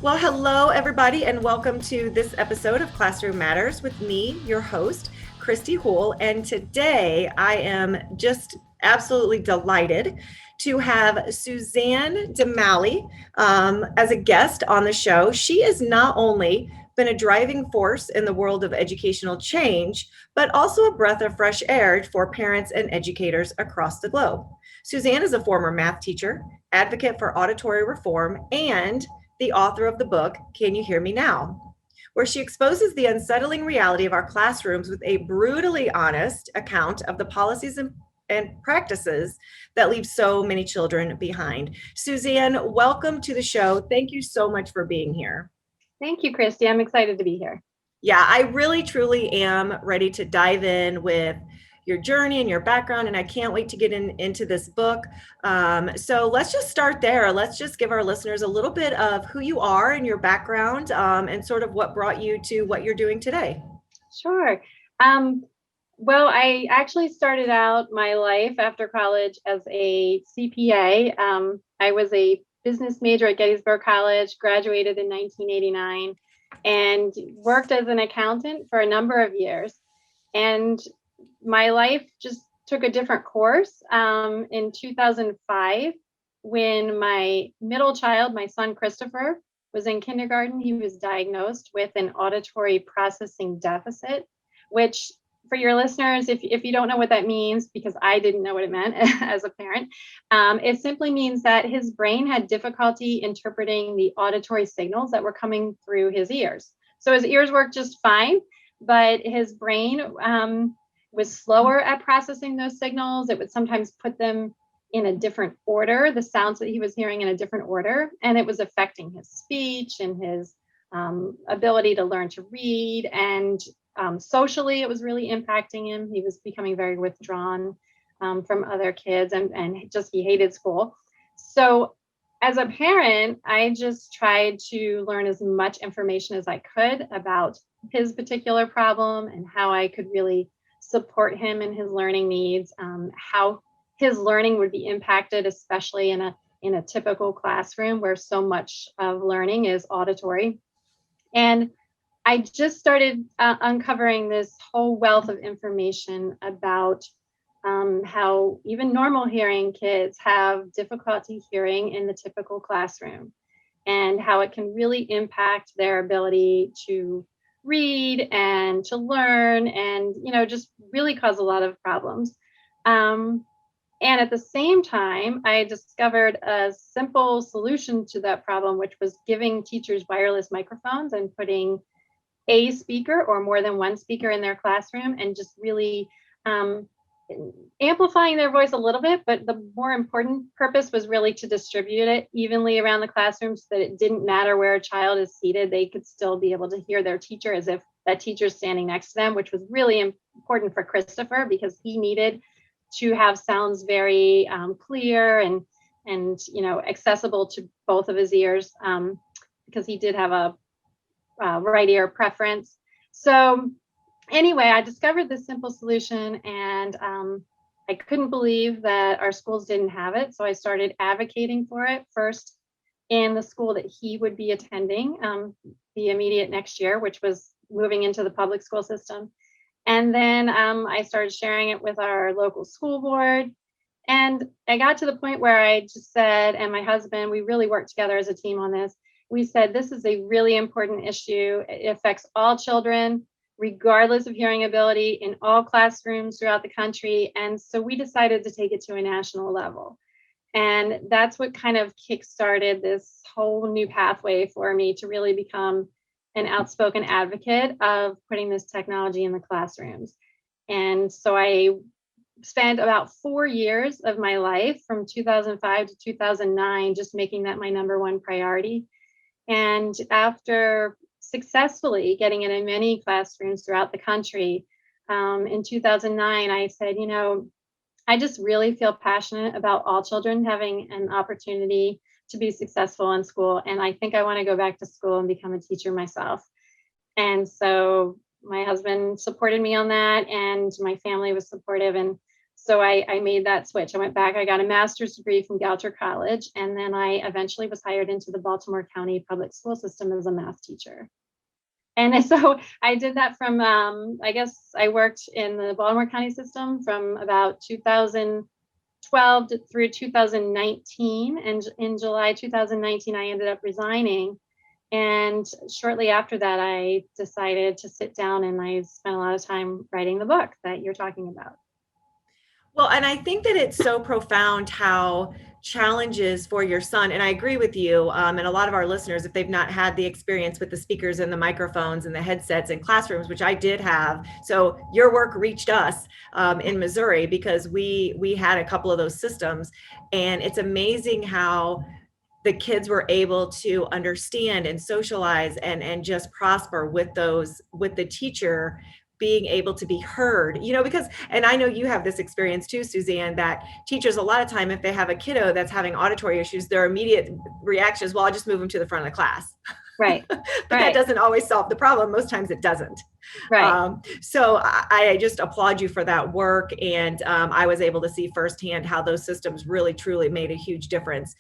Well, hello, everybody, and welcome to this episode of Classroom Matters with me, your host, Christy Houle. And today I am just absolutely delighted to have Suzanne DeMallie as a guest on the show. She has not only been a driving force in the world of educational change, but also a breath of fresh air for parents and educators across the globe. Suzanne is a former math teacher, advocate for auditory reform, and the author of the book, Can You Hear Me Now?, where she exposes the unsettling reality of our classrooms with a brutally honest account of the policies and practices that leave so many children behind. Suzanne, welcome to the show. Thank you so much for being here. Thank you, Christy. I'm excited to be here. Yeah, I really truly am ready to dive in with your journey and your background, and I can't wait to get into this book. So let's just start there. Let's just give our listeners a little bit of who you are and your background, and sort of what brought you to what you're doing today. Sure. Um, well, I actually started out my life after college as a CPA. I was a business major at Gettysburg College, graduated in 1989, and worked as an accountant for a number of years. And my life just took a different course in 2005 when my middle child, my son Christopher, was in kindergarten. He was diagnosed with an auditory processing deficit, which for your listeners, if you don't know what that means, because I didn't know what it meant as a parent, it simply means that his brain had difficulty interpreting the auditory signals that were coming through his ears. So his ears worked just fine, but his brain was slower at processing those signals. It would sometimes put them in a different order, the sounds that he was hearing in a different order, and it was affecting his speech and his ability to learn to read. And socially, it was really impacting him. He was becoming very withdrawn from other kids, and just he hated school. So as a parent, I just tried to learn as much information as I could about his particular problem and how I could really support him in his learning needs, how his learning would be impacted, especially in a typical classroom where so much of learning is auditory. And I just started uncovering this whole wealth of information about how even normal hearing kids have difficulty hearing in the typical classroom, and how it can really impact their ability to read and to learn, and just really cause a lot of problems. And at the same time, I discovered a simple solution to that problem, which was giving teachers wireless microphones and putting a speaker or more than one speaker in their classroom, and just really amplifying their voice a little bit. But the more important purpose was really to distribute it evenly around the classroom, so that it didn't matter where a child is seated. They could still be able to hear their teacher as if that teacher's standing next to them, which was really important for Christopher, because he needed to have sounds very clear and accessible to both of his ears, because he did have a right ear preference. So anyway, I discovered this simple solution, and I couldn't believe that our schools didn't have it. So I started advocating for it first in the school that he would be attending the immediate next year, which was moving into the public school system. And then I started sharing it with our local school board. And I got to the point where I just said, and my husband, we really worked together as a team on this. We said, this is a really important issue. It affects all children, regardless of hearing ability, in all classrooms throughout the country. And so we decided to take it to a national level. And that's what kind of kickstarted this whole new pathway for me to really become an outspoken advocate of putting this technology in the classrooms. And so I spent about 4 years of my life from 2005 to 2009 just making that my number one priority. And after successfully getting it in many classrooms throughout the country, in 2009, I said, I just really feel passionate about all children having an opportunity to be successful in school. And I think I want to go back to school and become a teacher myself. And so my husband supported me on that, and my family was supportive. And So I made that switch. I went back, I got a master's degree from Goucher College, and then I eventually was hired into the Baltimore County public school system as a math teacher. And so I did that from, I guess I worked in the Baltimore County system from about 2012 through 2019. And in July 2019, I ended up resigning. And shortly after that, I decided to sit down and I spent a lot of time writing the book that you're talking about. Well, and I think that it's so profound how challenges for your son, and I agree with you, and a lot of our listeners, if they've not had the experience with the speakers and the microphones and the headsets in classrooms, which I did have, so your work reached us in Missouri because we had a couple of those systems, and it's amazing how the kids were able to understand and socialize and just prosper with those, with the teacher being able to be heard, because, and I know you have this experience too, Suzanne, that teachers a lot of time, if they have a kiddo that's having auditory issues, their immediate reaction is, well, I'll just move them to the front of the class. Right. But that Right. doesn't always solve the problem. Most times it doesn't. Right. So I just applaud you for that work. And I was able to see firsthand how those systems really, truly made a huge difference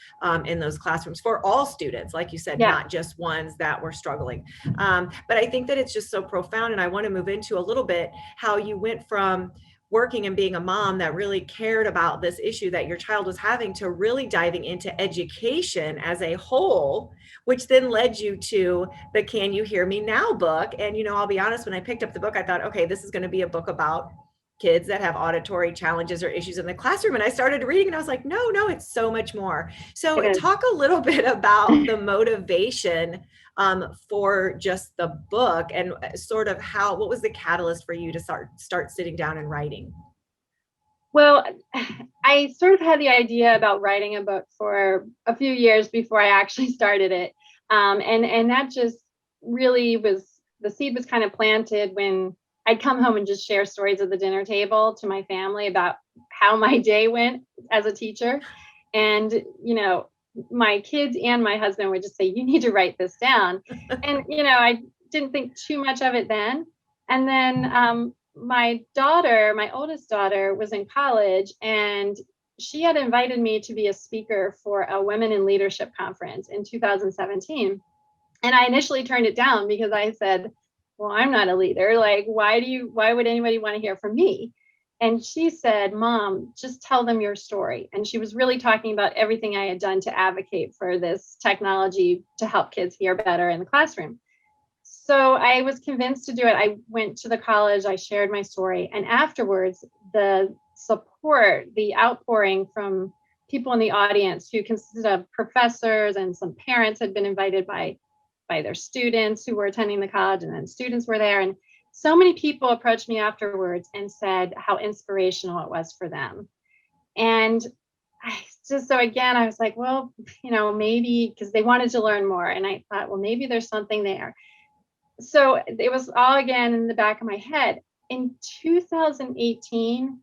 in those classrooms for all students, like you said, Yeah. not just ones that were struggling. But I think that it's just so profound. And I want to move into a little bit how you went from working and being a mom that really cared about this issue that your child was having to really diving into education as a whole, which then led you to the Can You Hear Me Now book. And, I'll be honest, when I picked up the book, I thought, okay, this is going to be a book about kids that have auditory challenges or issues in the classroom. And I started reading and I was like, no, it's so much more. So It is. talk a little bit about the motivation for just the book and sort of what was the catalyst for you to start sitting down and writing? Well, I sort of had the idea about writing a book for a few years before I actually started it. And that just really the seed was kind of planted when I'd come home and just share stories at the dinner table to my family about how my day went as a teacher. And, my kids and my husband would just say, you need to write this down. And, I didn't think too much of it then. And then my oldest daughter, was in college and she had invited me to be a speaker for a Women in Leadership conference in 2017. And I initially turned it down because I said, well, I'm not a leader. Like, why would anybody want to hear from me? And she said, Mom, just tell them your story. And she was really talking about everything I had done to advocate for this technology to help kids hear better in the classroom. So I was convinced to do it. I went to the college, I shared my story, and afterwards, the support, the outpouring from people in the audience who consisted of professors and some parents had been invited by their students who were attending the college, and then students were there. And so many people approached me afterwards and said how inspirational it was for them. And I was like, well, maybe, because they wanted to learn more. And I thought, well, maybe there's something there. So it was all again in the back of my head. In 2018,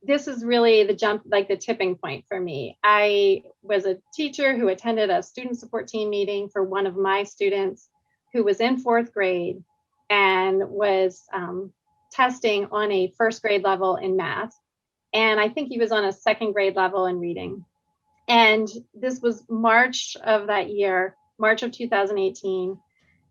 this is really the jump, like the tipping point for me. I was a teacher who attended a student support team meeting for one of my students who was in fourth grade and was testing on a first grade level in math. And I think he was on a second grade level in reading. And this was March of that year, March of 2018.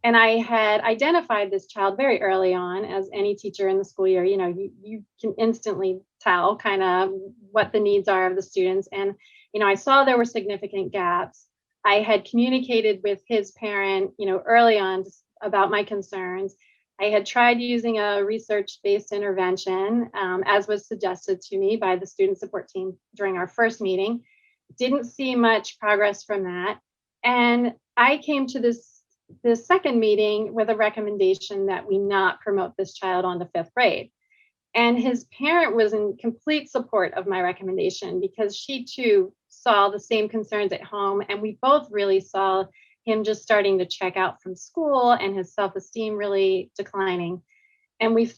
And I had identified this child very early on. As any teacher in the school year, you can instantly tell kind of what the needs are of the students. And, I saw there were significant gaps. I had communicated with his parent, early on about my concerns. I had tried using a research-based intervention, as was suggested to me by the student support team during our first meeting. Didn't see much progress from that. And I came to this second meeting with a recommendation that we not promote this child on to fifth grade. And his parent was in complete support of my recommendation because she too saw the same concerns at home. And we both really saw him just starting to check out from school and his self-esteem really declining. And we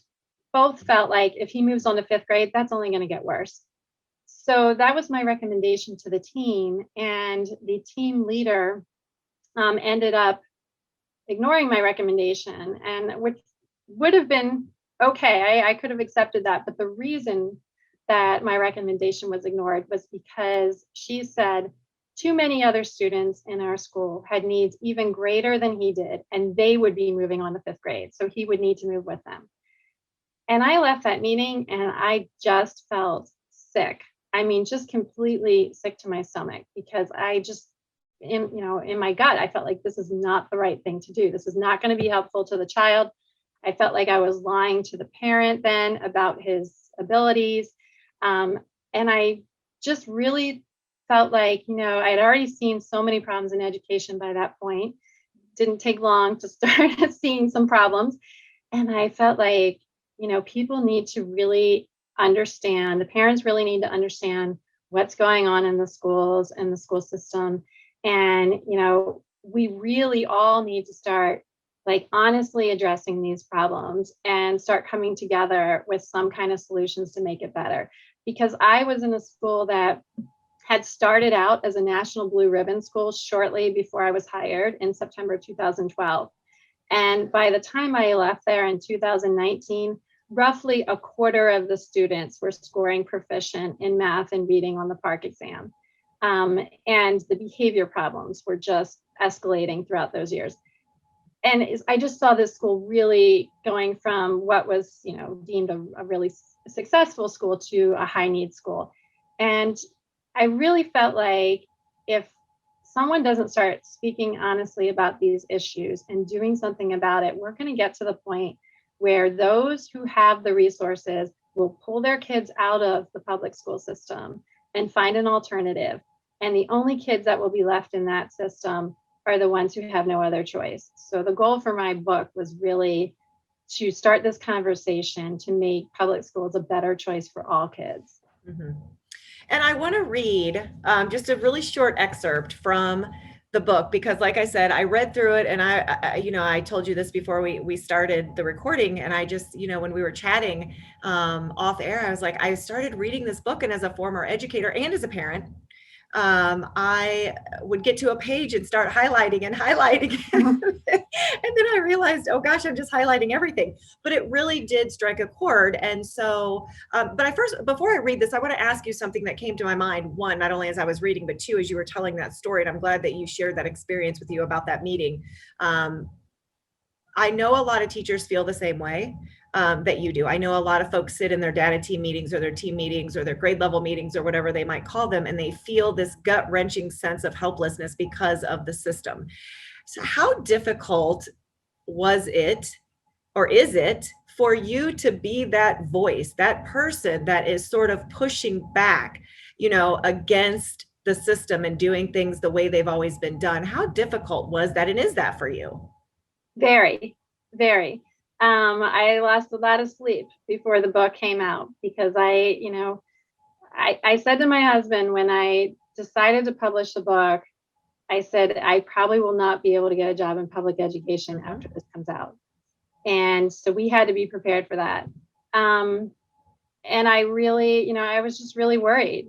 both felt like if he moves on to fifth grade, that's only going to get worse. So that was my recommendation to the team. And the team leader ended up ignoring my recommendation, and which would have been okay. I could have accepted that. But the reason that my recommendation was ignored was because she said too many other students in our school had needs even greater than he did, and they would be moving on to fifth grade. So he would need to move with them. And I left that meeting and I just felt sick. I mean, just completely sick to my stomach because I just, in my gut, I felt like this is not the right thing to do. This is not going to be helpful to the child. I felt like I was lying to the parent then about his abilities. And I just really felt like, I had already seen so many problems in education by that point. Didn't take long to start seeing some problems. And I felt like, people need to really understand, the parents really need to understand what's going on in the schools and the school system. And, we really all need to start like honestly addressing these problems and start coming together with some kind of solutions to make it better. Because I was in a school that had started out as a national blue ribbon school shortly before I was hired in September 2012. And by the time I left there in 2019, roughly a quarter of the students were scoring proficient in math and reading on the PARCC exam. And the behavior problems were just escalating throughout those years. And I just saw this school really going from what was, deemed a really successful school to a high need school. And I really felt like if someone doesn't start speaking honestly about these issues and doing something about it, we're going to get to the point where those who have the resources will pull their kids out of the public school system and find an alternative. And the only kids that will be left in that system are the ones who have no other choice. So the goal for my book was really to start this conversation to make public schools a better choice for all kids. Mm-hmm. And I want to read just a really short excerpt from the book because, like I said, I read through it, and I told you this before we started the recording, and I just, when we were chatting off air, I was like, I started reading this book, and as a former educator and as a parent, I would get to a page and start highlighting and highlighting. And then I realized, oh gosh, I'm just highlighting everything. But it really did strike a chord. And so, before I read this, I want to ask you something that came to my mind. One, not only as I was reading, but two, as you were telling that story. And I'm glad that you shared that experience with you about that meeting. I know a lot of teachers feel the same way that you do. I know a lot of folks sit in their data team meetings or their team meetings or their grade level meetings or whatever they might call them, and they feel this gut wrenching sense of helplessness because of the system. So how difficult was it, or is it, for you to be that voice, that person that is sort of pushing back, against the system and doing things the way they've always been done? How difficult was that, and is that for you? Very, very. I lost a lot of sleep before the book came out because I said to my husband when I decided to publish the book, I said, I probably will not be able to get a job in public education after this comes out. And so we had to be prepared for that. And I really, I was just really worried.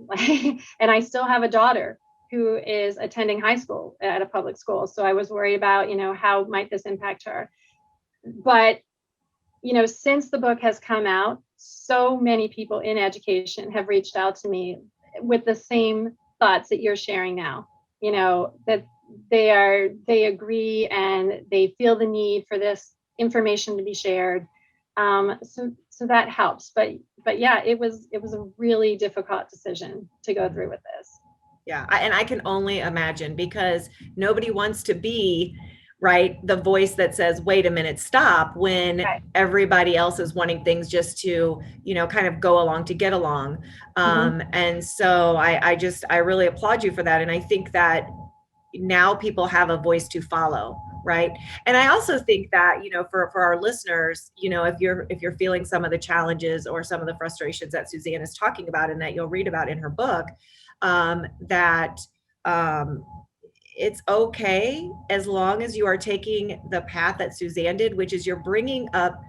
And I still have a daughter who is attending high school at a public school. So I was worried about, how might this impact her? But, since the book has come out, so many people in education have reached out to me with the same thoughts that you're sharing now, that they agree and they feel the need for this information to be shared. So that helps. But yeah, it was a really difficult decision to go through with this. Yeah, and I can only imagine, because nobody wants to be, right, the voice that says, wait a minute, stop, when Right. everybody else is wanting things just to, kind of go along to get along. And so I really applaud you for that. And I think that now people have a voice to follow, right? And I also think that, for our listeners, if you're feeling some of the challenges or some of the frustrations that Suzanne is talking about and that you'll read about in her book, that it's okay as long as you are taking the path that Suzanne did, which is you're bringing up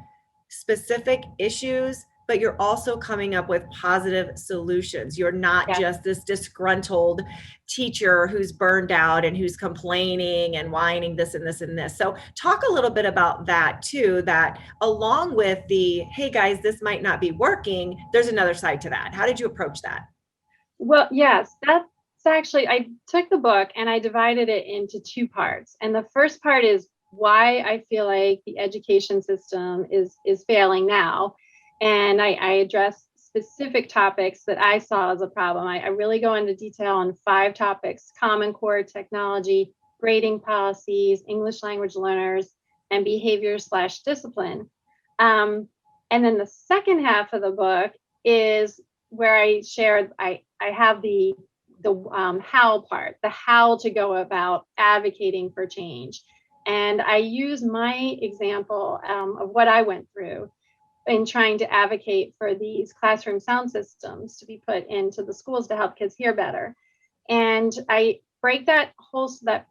specific issues but you're also coming up with positive solutions. You're not Yeah. just this disgruntled teacher who's burned out and who's complaining and whining this and this and this. So talk a little bit about that too, that along with the, hey guys, this might not be working, there's another side to that. How did you approach that? Well, yes, that's actually, I took the book and I divided it into two parts. And the first part is why I feel like the education system is failing now. And I address specific topics that I saw as a problem. I really go into detail on 5 topics: Common Core technology, grading policies, English language learners, and behavior/discipline. And then the second half of the book is where I shared, I have the how part, the how to go about advocating for change. And I use my example of what I went through in trying to advocate for these classroom sound systems to be put into the schools to help kids hear better. And I break that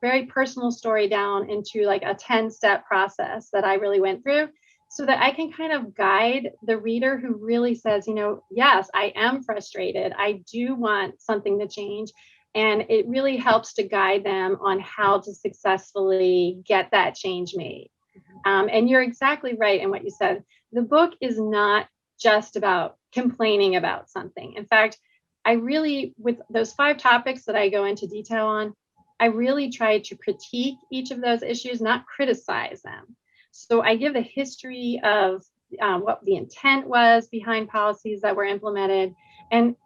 very personal story down into like a 10-step process that I really went through, so that I can kind of guide the reader who really says, yes, I am frustrated. I do want something to change. And it really helps to guide them on how to successfully get that change made. And you're exactly right in what you said. The book is not just about complaining about something. In fact, I really, with those 5 topics that I go into detail on, I really try to critique each of those issues, not criticize them. So I give the history of what the intent was behind policies that were implemented. And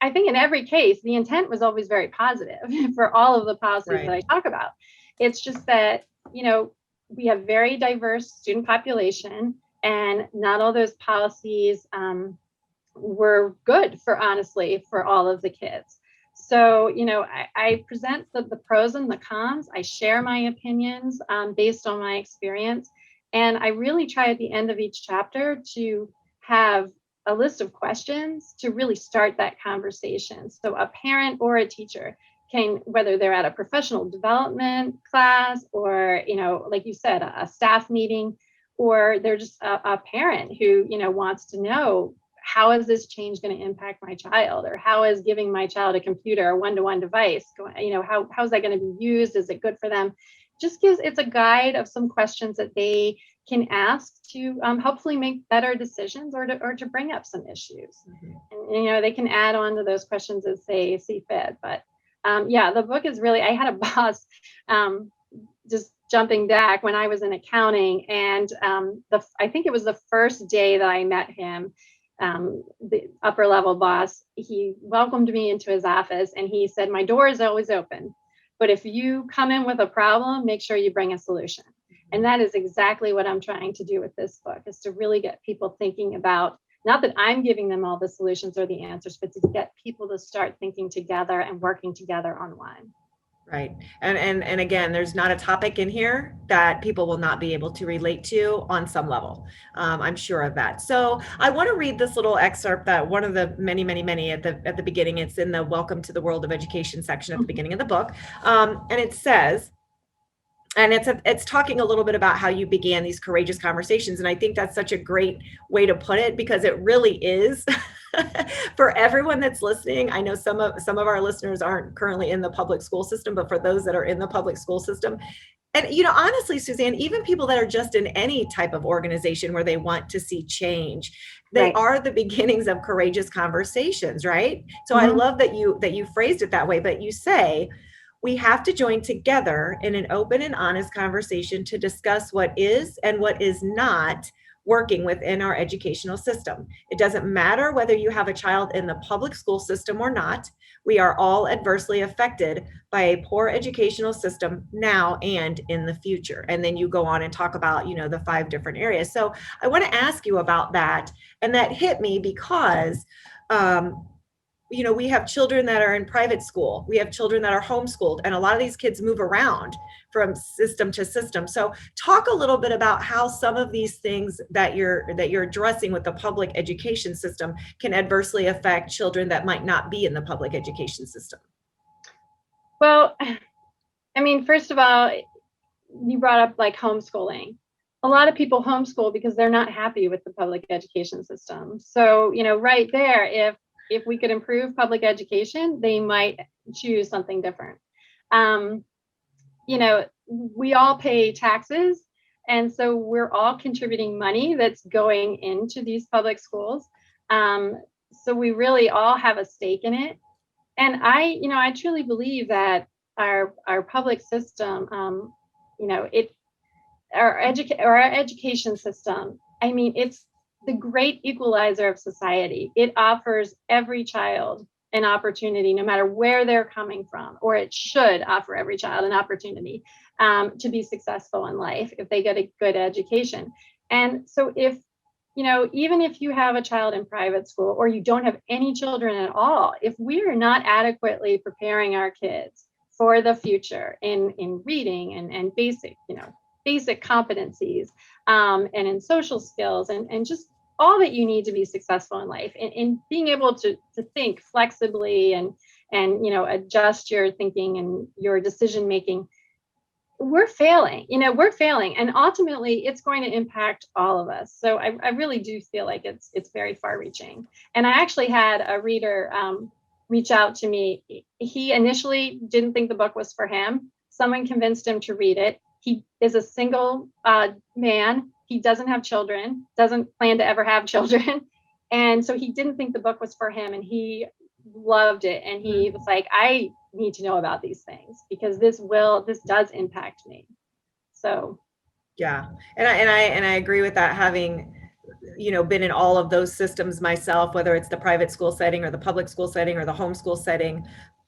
I think in every case, the intent was always very positive for all of the policies that I talk about. It's just that, we have very diverse student population, and not all those policies were good honestly, for all of the kids. So, I present the pros and the cons. I share my opinions based on my experience. And I really try at the end of each chapter to have a list of questions to really start that conversation. So a parent or a teacher can, whether they're at a professional development class or, like you said, a staff meeting, or they're just a parent who, wants to know, how is this change going to impact my child? Or how is giving my child a computer, a one-to-one device, how is that going to be used? Is it good for them? It's a guide of some questions that they can ask to hopefully make better decisions, or to bring up some issues. Mm-hmm. And, they can add on to those questions as they see fit. But the book is really, I had a boss, just jumping back, when I was in accounting, and I think it was the first day that I met him, the upper level boss, he welcomed me into his office and he said, "My door is always open, but if you come in with a problem, make sure you bring a solution." And that is exactly what I'm trying to do with this book, is to really get people thinking about, not that I'm giving them all the solutions or the answers, but to get people to start thinking together and working together on one. Right. And again, there's not a topic in here that people will not be able to relate to on some level. I'm sure of that. So I want to read this little excerpt, that one of the many, many, many at the beginning. It's in the Welcome to the World of Education section at the beginning of the book. And it says, and it's talking a little bit about how you began these courageous conversations. And I think that's such a great way to put it, because it really is for everyone that's listening. I know some of our listeners aren't currently in the public school system, but for those that are in the public school system, and honestly, Suzanne, even people that are just in any type of organization where they want to see change, they are the beginnings of courageous conversations, right? So I love that you phrased it that way. But you say, we have to join together in an open and honest conversation to discuss what is and what is not working within our educational system. It doesn't matter whether you have a child in the public school system or not. We are all adversely affected by a poor educational system now and in the future. And then you go on and talk about, the 5 different areas. So I want to ask you about that. And that hit me because, we have children that are in private school. We have children that are homeschooled, and a lot of these kids move around from system to system. So talk a little bit about how some of these things that you're addressing with the public education system can adversely affect children that might not be in the public education system. Well, I mean, first of all, you brought up like homeschooling. a lot of people homeschool because they're not happy with the public education system. So, right there, if we could improve public education, they might choose something different. Um, we all pay taxes, and so we're all contributing money that's going into these public schools. Um, so we really all have a stake in it. And I truly believe that our public system, it our education system, I mean, it's the great equalizer of society. It offers every child an opportunity, no matter where they're coming from, or it should offer every child an opportunity to be successful in life if they get a good education. And so even if you have a child in private school or you don't have any children at all, if we are not adequately preparing our kids for the future in reading and basic competencies, and in social skills, and just all that you need to be successful in life, and being able to think flexibly and adjust your thinking and your decision making, we're failing, and ultimately it's going to impact all of us. So I really do feel like it's very far reaching. And I actually had a reader reach out to me. He initially didn't think the book was for him. Someone convinced him to read it. He is a single man. He doesn't have children, doesn't plan to ever have children. And so he didn't think the book was for him, and he loved it. And he was like, I need to know about these things because this does impact me. So Yeah. And I agree with that, having, been in all of those systems myself, whether it's the private school setting or the public school setting or the homeschool setting,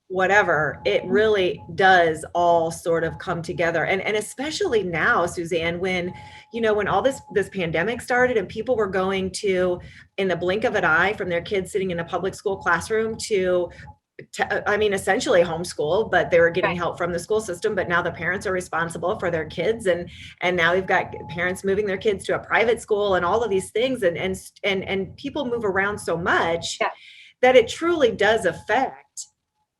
whatever, it really does all sort of come together. And especially now, Suzanne, when all this pandemic started and people were going to, in the blink of an eye, from their kids sitting in a public school classroom to essentially homeschool, but they were getting help from the school system. But now the parents are responsible for their kids, and now we've got parents moving their kids to a private school and all of these things, and people move around so much that it truly does affect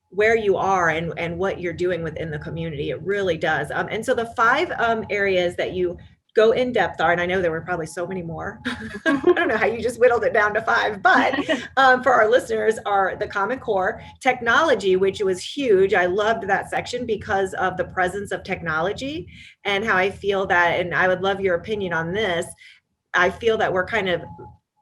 where you are and what you're doing within the community. It really does. And so the five areas that you go in depth are, and I know there were probably so many more. I don't know how you just whittled it down to five, but for our listeners, are the Common Core, technology, which was huge. I loved that section because of the presence of technology and how I feel that, and I would love your opinion on this. I feel that we're kind of,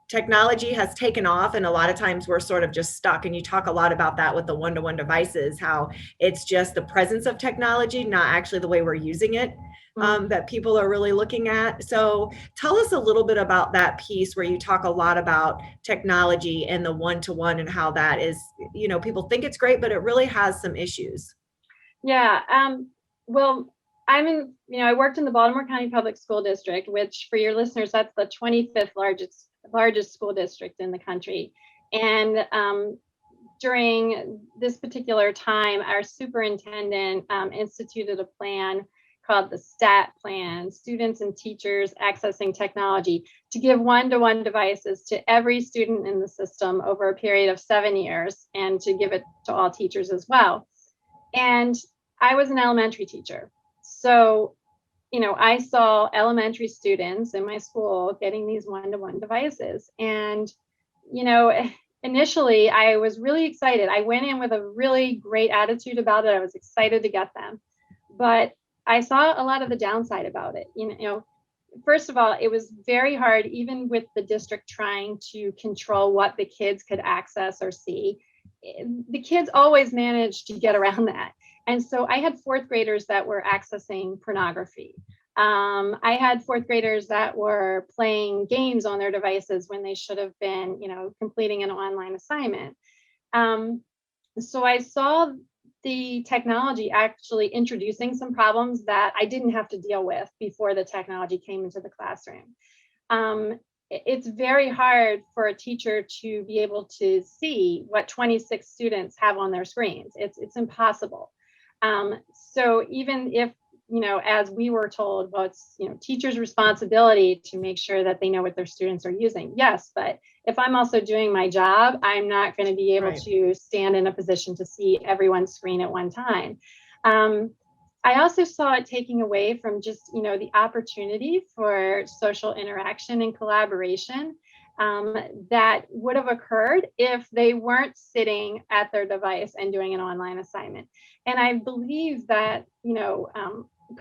technology has taken off, and a lot of times we're sort of just stuck. And you talk a lot about that with the one-to-one devices, how it's just the presence of technology, not actually the way we're using it, that people are really looking at. So tell us a little bit about that piece where you talk a lot about technology and the one-to-one and how that is, people think it's great, but it really has some issues. Yeah. Well, I worked in the Baltimore County Public School District, which, for your listeners, that's the 25th largest school district in the country. And during this particular time, our superintendent instituted a plan called the STAT plan, Students and Teachers Accessing Technology, to give one-to-one devices to every student in the system over a period of 7 years, and to give it to all teachers as well. And I was an elementary teacher. So, I saw elementary students in my school getting these one-to-one devices. And, initially I was really excited. I went in with a really great attitude about it. I was excited to get them. But I saw a lot of the downside about it. First of all, it was very hard, even with the district trying to control what the kids could access or see. The kids always managed to get around that. And so I had fourth graders that were accessing pornography. I had fourth graders that were playing games on their devices when they should have been, completing an online assignment. So I saw the technology actually introducing some problems that I didn't have to deal with before the technology came into the classroom. It's very hard for a teacher to be able to see what 26 students have on their screens. It's impossible. So even if, as we were told, well, it's, teachers' responsibility to make sure that they know what their students are using. Yes, but if I'm also doing my job, I'm not going to be able to stand in a position to see everyone's screen at one time. I also saw it taking away from just, the opportunity for social interaction and collaboration um, that would have occurred if they weren't sitting at their device and doing an online assignment. And I believe that,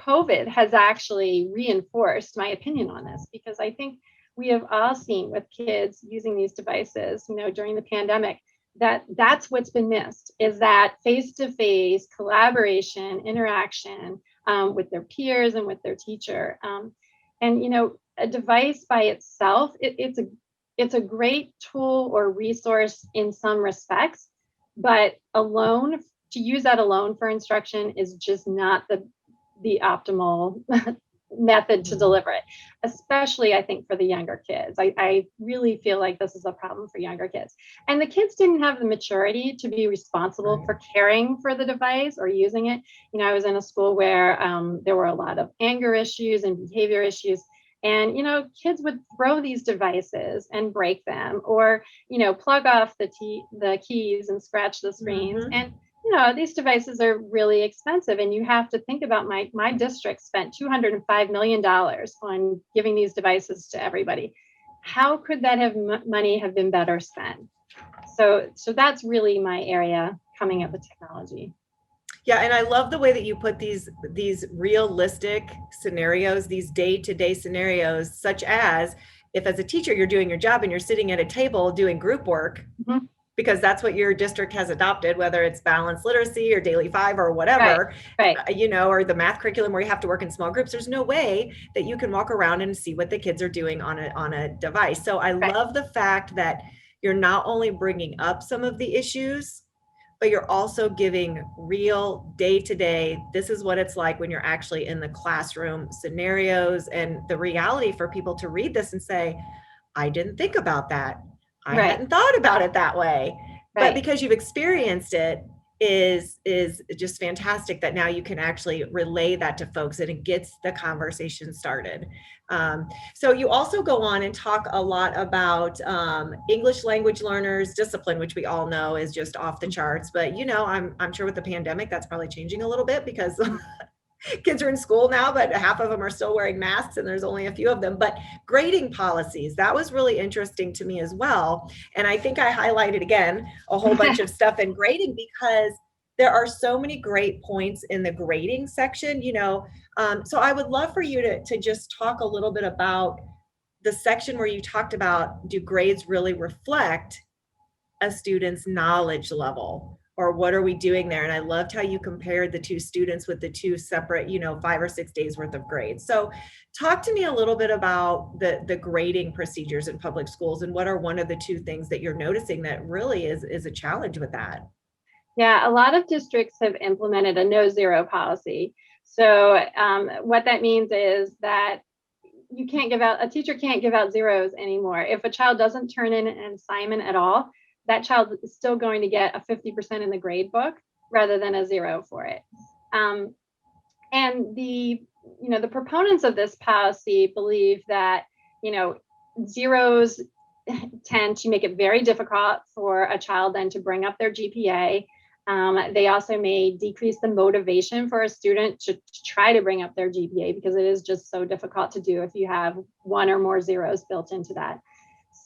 COVID has actually reinforced my opinion on this, because I think we have all seen with kids using these devices, during the pandemic, that's what's been missed, is that face-to-face collaboration, interaction with their peers and with their teacher. And a device by itself, it's a great tool or resource in some respects, but alone, to use that alone for instruction is just not the optimal method to deliver it, especially I think for the younger kids. I really feel like this is a problem for younger kids. And the kids didn't have the maturity to be responsible for caring for the device or using it. I was in a school where there were a lot of anger issues and behavior issues. And, kids would throw these devices and break them, or, plug off the keys and scratch the screens. Mm-hmm. And these devices are really expensive, and you have to think about my district spent $205 million on giving these devices to everybody. How could that money have been better spent? So that's really my area coming up with technology. Yeah, and I love the way that you put these realistic scenarios, these day-to-day scenarios, such as if as a teacher you're doing your job and you're sitting at a table doing group work, Mm-hmm. because that's what your district has adopted, whether it's balanced literacy or daily five or whatever, Right. or the math curriculum where you have to work in small groups. There's no way that you can walk around and see what the kids are doing on a device. So I Right. love the fact that you're not only bringing up some of the issues, but you're also giving real day-to-day, this is what it's like when you're actually in the classroom scenarios, and the reality for people to read this and say, I didn't think about that. I Right. hadn't thought about it that way. But Right. because you've experienced it, is just fantastic that now you can actually relay that to folks and it gets the conversation started. So you also go on and talk a lot about English language learners discipline, which we all know is just off the charts. But I'm sure with the pandemic that's probably changing a little bit, because kids are in school now, but half of them are still wearing masks and there's only a few of them. But grading policies, that was really interesting to me as well. And I think I highlighted again a whole bunch of stuff in grading, because there are so many great points in the grading section, so I would love for you to just talk a little bit about the section where you talked about, do grades really reflect a student's knowledge level, or what are we doing there? And I loved how you compared the two students with the two separate 5 or 6 days worth of grades. So talk to me a little bit about the grading procedures in public schools, and what are one of the two things that you're noticing that really is a challenge with that? Yeah, a lot of districts have implemented a no zero policy. So what that means is that a teacher can't give out zeros anymore. If a child doesn't turn in an assignment at all, that child is still going to get a 50% in the grade book rather than a zero for it. And the proponents of this policy believe that, zeros tend to make it very difficult for a child then to bring up their GPA. They also may decrease the motivation for a student to try to bring up their GPA, because it is just so difficult to do if you have one or more zeros built into that.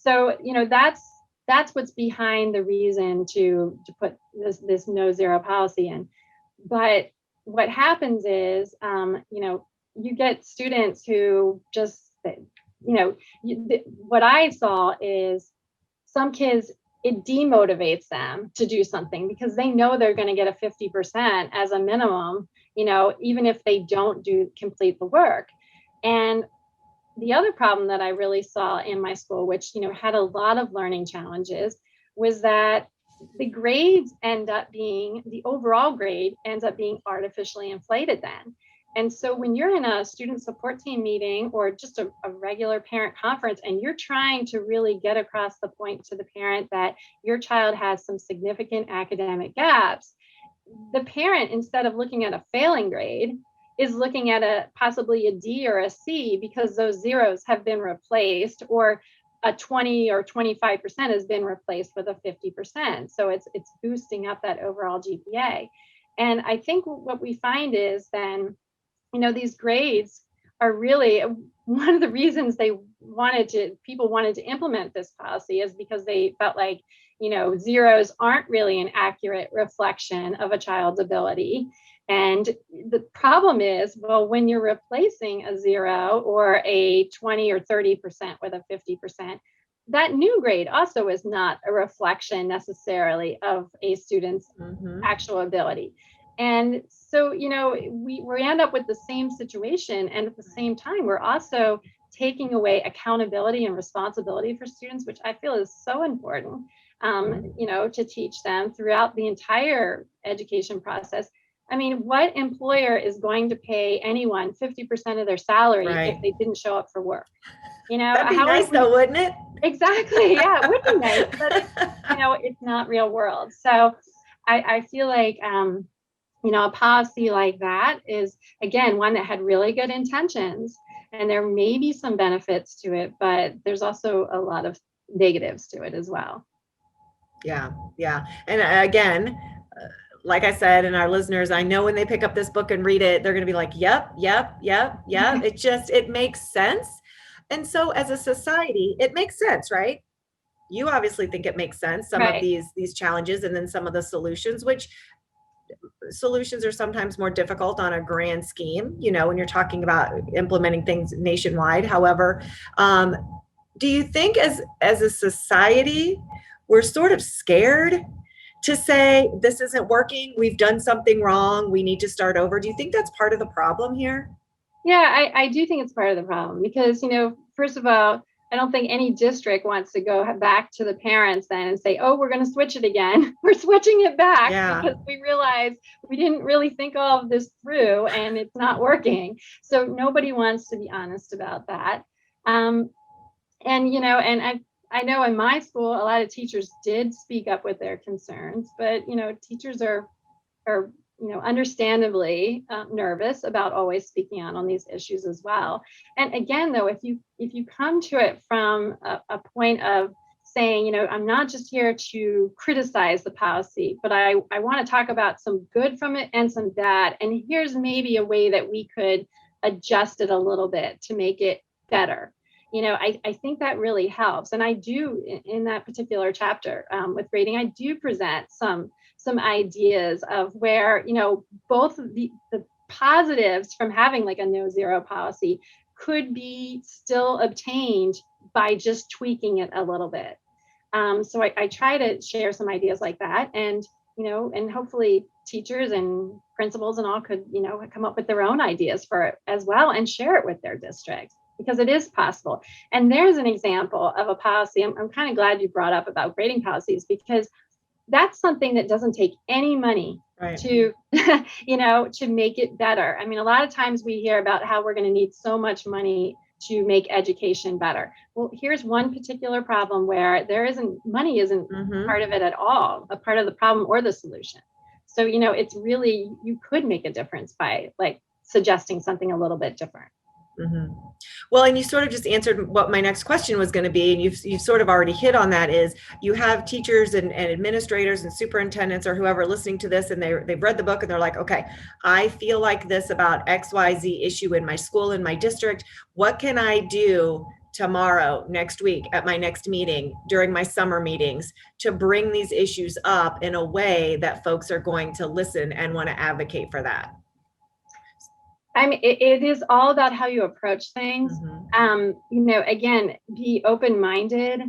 So, that's what's behind the reason to put this no zero policy in. But what happens is, you get students who just, what I saw is some kids, it demotivates them to do something because they know they're going to get a 50% as a minimum, even if they don't complete the work. And the other problem that I really saw in my school, which, had a lot of learning challenges, was that the overall grade ends up being artificially inflated then. And so when you're in a student support team meeting or just a regular parent conference, and you're trying to really get across the point to the parent that your child has some significant academic gaps, the parent, instead of looking at a failing grade, is looking at possibly a D or a C, because those zeros have been replaced, or a 20 or 25% has been replaced with a 50%. So it's boosting up that overall GPA. And I think what we find is then, these grades are really one of the reasons people wanted to implement this policy is because they felt like, zeros aren't really an accurate reflection of a child's ability. And the problem is, well, when you're replacing a 0 or a 20 or 30% with a 50%, that new grade also is not a reflection necessarily of a student's actual ability. And so, we end up with the same situation. And at the same time, we're also taking away accountability and responsibility for students, which I feel is so important, to teach them throughout the entire education process. I mean, what employer is going to pay anyone 50% of their salary if they didn't show up for work? That'd be nice though, wouldn't it? Exactly. Yeah, it would be nice, but it's not real world. So I feel like, a policy like that is, again, one that had really good intentions, and there may be some benefits to it, but there's also a lot of negatives to it as well. Yeah. Yeah. And again, like I said, and our listeners, I know when they pick up this book and read it, they're going to be like, yep, yep, yep, yep. It makes sense. And so as a society, it makes sense, right? You obviously think it makes sense, some of Right. these challenges, and then some of the solutions, which solutions are sometimes more difficult on a grand scheme, when you're talking about implementing things nationwide. However, do you think as a society, we're sort of scared to say this isn't working, we've done something wrong, we need to start over? Do you think that's part of the problem here? Yeah, I do think it's part of the problem because, first of all, I don't think any district wants to go back to the parents then and say, oh, we're going to switch it again. We're switching it back because we realized we didn't really think all of this through and it's not working. So nobody wants to be honest about that. And, I know in my school, a lot of teachers did speak up with their concerns, but, teachers are understandably nervous about always speaking out on these issues as well. And again, though, if you come to it from a point of saying, I'm not just here to criticize the policy, but I want to talk about some good from it and some bad. And here's maybe a way that we could adjust it a little bit to make it better. I think that really helps. And I do, in that particular chapter with grading, I do present some ideas of where, both the positives from having like a no zero policy could be still obtained by just tweaking it a little bit. So I try to share some ideas like that, and and hopefully teachers and principals and all could come up with their own ideas for it as well and share it with their district, because it is possible. And there's an example of a policy. I'm kind of glad you brought up about grading policies, because that's something that doesn't take any money to to make it better. I mean, a lot of times we hear about how we're going to need so much money to make education better. Well, here's one particular problem where money isn't part of it at all, a part of the problem or the solution. So, it's really, you could make a difference by like suggesting something a little bit different. Well, and you sort of just answered what my next question was going to be, and you've sort of already hit on that. Is you have teachers and administrators and superintendents or whoever listening to this, and they've read the book and they're like, okay, I feel like this about XYZ issue in my school, in my district. What can I do tomorrow, next week, at my next meeting, during my summer meetings, to bring these issues up in a way that folks are going to listen and want to advocate for that? I mean, it is all about how you approach things. Again, be open-minded.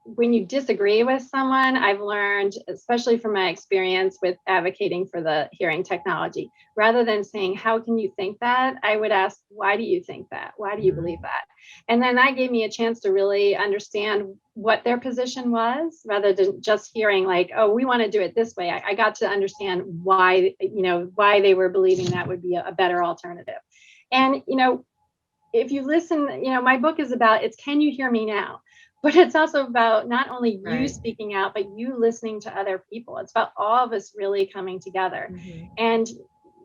When you disagree with someone, I've learned, especially from my experience with advocating for the hearing technology, rather than saying, how can you think that? I would ask, why do you think that? Why do you believe that? And then that gave me a chance to really understand what their position was, rather than just hearing like, oh, we want to do it this way. I got to understand why they were believing that would be a better alternative. And, if you listen, my book is about, can you hear me now? But it's also about not only you speaking out, but you listening to other people. It's about all of us really coming together. And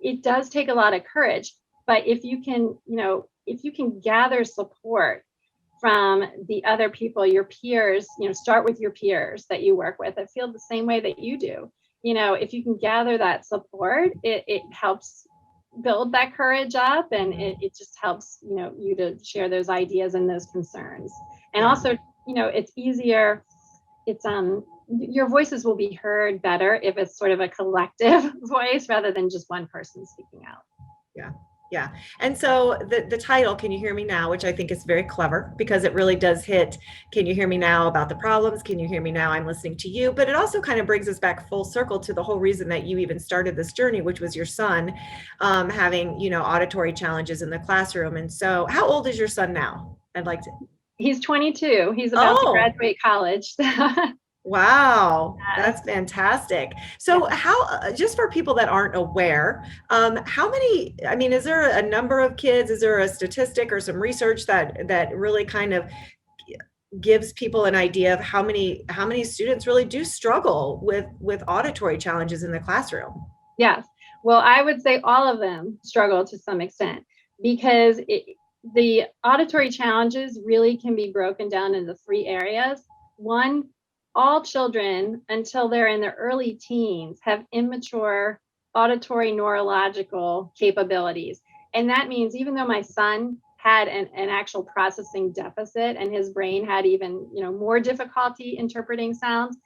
it does take a lot of courage. But if you can gather support from the other people, your peers, start with your peers that you work with that feel the same way that you do. if you can gather that support, it helps build that courage up, and it just helps, you to share those ideas and those concerns. And also, it's easier. It's your voices will be heard better if it's sort of a collective voice rather than just one person speaking out. Yeah. Yeah. And so the title, Can You Hear Me Now, which I think is very clever because it really does hit, can you hear me now about the problems? Can you hear me now? I'm listening to you. But it also kind of brings us back full circle to the whole reason that you even started this journey, which was your son having, auditory challenges in the classroom. And so how old is your son now? I'd like to. He's 22. He's about to Oh, graduate college. wow, Yes. that's fantastic. So how, just for people that aren't aware, how many, I mean, is there a number of kids? Is there a statistic or some research that really kind of gives people an idea of how many students really do struggle with auditory challenges in the classroom? Yes. Well, I would say all of them struggle to some extent because the auditory challenges really can be broken down into 3 areas. One, all children until they're in their early teens have immature auditory neurological capabilities. And that means even though my son had an actual processing deficit and his brain had even more difficulty interpreting sounds,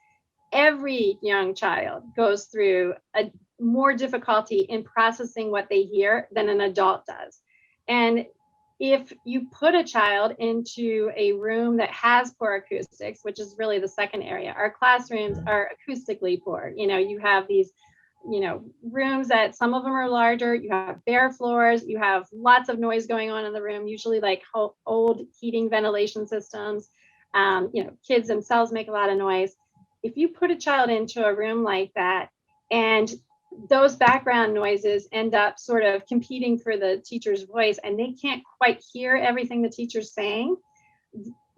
every young child goes through a more difficulty in processing what they hear than an adult does. And if you put a child into a room that has poor acoustics, which is really the second area, our classrooms are acoustically poor. You have these, rooms that some of them are larger, you have bare floors, you have lots of noise going on in the room, usually like old heating ventilation systems. Kids themselves make a lot of noise. If you put a child into a room like that and those background noises end up sort of competing for the teacher's voice and they can't quite hear everything the teacher's saying,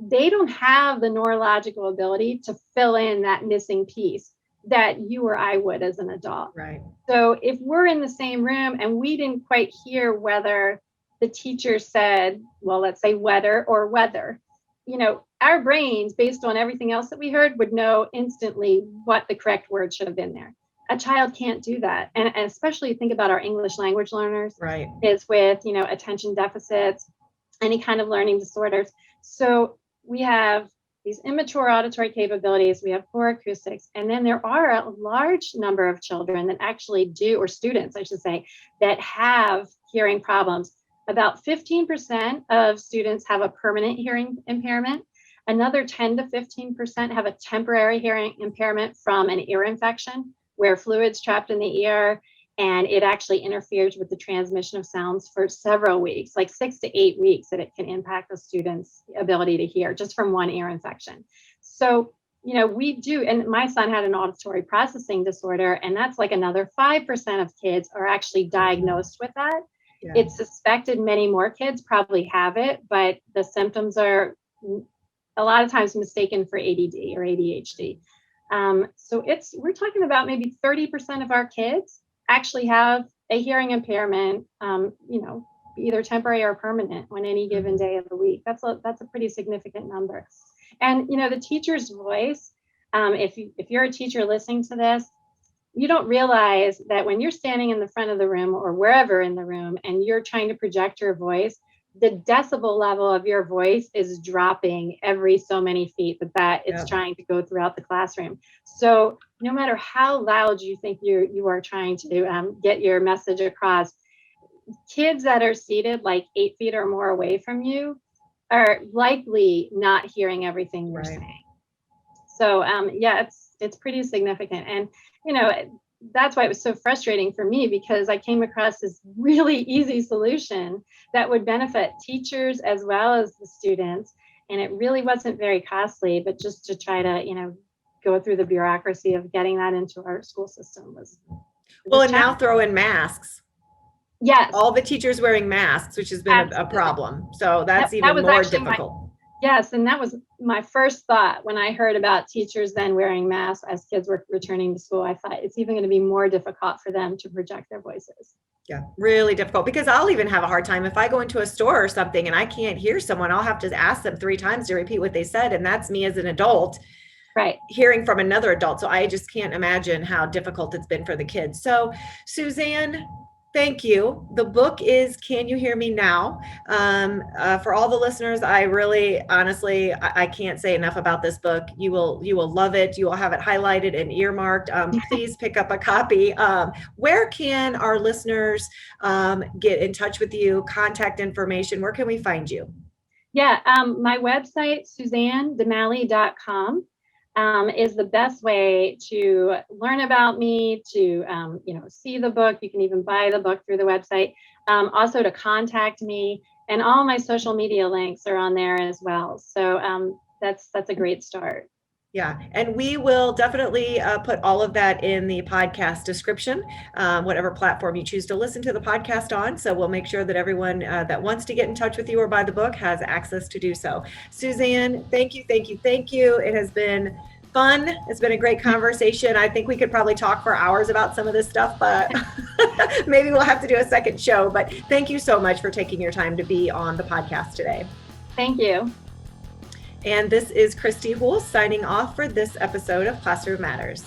they don't have the neurological ability to fill in that missing piece that you or I would as an adult. Right. So if we're in the same room and we didn't quite hear whether the teacher said, well, let's say weather or weather, our brains, based on everything else that we heard, would know instantly what the correct word should have been there. A child can't do that. And especially think about our English language learners, Right. is with, attention deficits, any kind of learning disorders. So we have these immature auditory capabilities, we have poor acoustics, and then there are a large number of children that actually do, or students, I should say, that have hearing problems. About 15% of students have a permanent hearing impairment. Another 10 to 15% have a temporary hearing impairment from an ear infection, where fluid's trapped in the ear and it actually interferes with the transmission of sounds for several weeks, like 6 to 8 weeks, that it can impact the student's ability to hear just from one ear infection. So, we do, and my son had an auditory processing disorder, and that's like another 5% of kids are actually diagnosed with that. Yeah. It's suspected many more kids probably have it, but the symptoms are a lot of times mistaken for ADD or ADHD. So we're talking about maybe 30% of our kids actually have a hearing impairment, either temporary or permanent on any given day of the week. That's a pretty significant number. And, the teacher's voice, if you're a teacher listening to this, you don't realize that when you're standing in the front of the room or wherever in the room and you're trying to project your voice, the decibel level of your voice is dropping every so many feet that it's trying to go throughout the classroom. So no matter how loud you think you are trying to get your message across, kids that are seated like 8 feet or more away from you are likely not hearing everything you're saying. So it's pretty significant. And, that's why it was so frustrating for me, because I came across this really easy solution that would benefit teachers as well as the students. And it really wasn't very costly, but just to try to, go through the bureaucracy of getting that into our school system was well, and now throw in masks. Yes. All the teachers wearing masks, which has been a problem. So that's even more difficult. Yes, and that was my first thought when I heard about teachers then wearing masks as kids were returning to school. I thought it's even going to be more difficult for them to project their voices. Yeah, really difficult, because I'll even have a hard time if I go into a store or something and I can't hear someone. I'll have to ask them 3 times to repeat what they said, and that's me as an adult Right. hearing from another adult. So I just can't imagine how difficult it's been for the kids. So Suzanne, thank you. The book is Can You Hear Me Now? For all the listeners, I really, honestly, I can't say enough about this book. You will love it. You will have it highlighted and earmarked. Please pick up a copy. Where can our listeners get in touch with you? Contact information. Where can we find you? Yeah, my website, SuzanneDeMallie.com. Is the best way to learn about me, to see the book. You can even buy the book through the website. Also to contact me, and all my social media links are on there as well. So that's a great start. Yeah, and we will definitely put all of that in the podcast description, whatever platform you choose to listen to the podcast on. So we'll make sure that everyone that wants to get in touch with you or buy the book has access to do so. Suzanne, thank you, thank you, thank you. It has been fun. It's been a great conversation. I think we could probably talk for hours about some of this stuff, but maybe we'll have to do a second show. But thank you so much for taking your time to be on the podcast today. Thank you. And this is Christy Houle signing off for this episode of Classroom Matters.